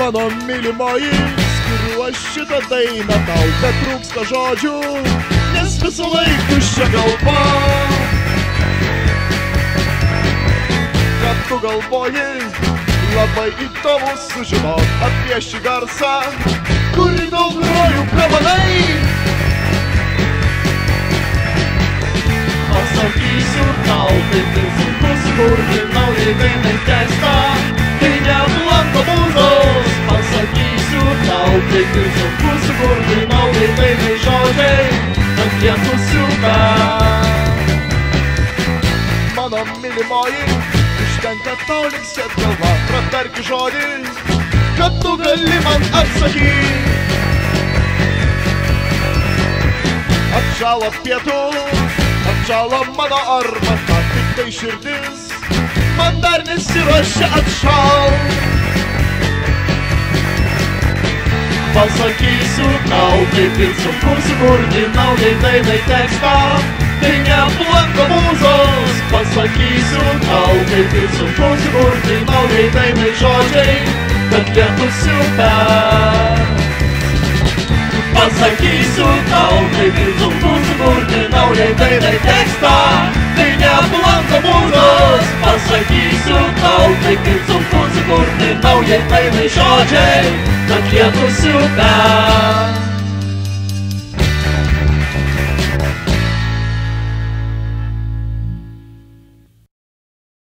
Mano mylimoji, skiriu aš šitą dainą tau, bet trūksta žodžių, nes visą laiką tuščia galva. Kad tu galvoji, labai įdomu sužinot apie šį garsą, kurį daug grojų pramanai. Pasakysiu tau, kaip ir sunku sukurti naujai dainai tekstą, kai neblanko mūzos. Pasakysiu tau, kaip ir sunku sukurti naujai dainai žodžiai, kad jie nusiuka. Mano mylimoji, užtenka tau linksėt galva, pratarki žodį, kad tu gali man atsakyt. Atšalo pietus, atšalo mano arbata, tik tai širdis man dar nesiruošia atšalt. Pasakysiu tau, kaip ir sunku sukurti naujai dainai tekstą, kai neblanko mūzos. Pasakysiu tau, kaip ir sunku sukurti naujai dainai žodžiai, kad jie nusiuka. Pasakysiu tau, kaip ir sunku sukurti naujai dainai tekstą, kai neblanko mūzos. Pasakysiu tau, kaip ir sunku sukurti naujai dainai žodžiai, kad jie nusiuka.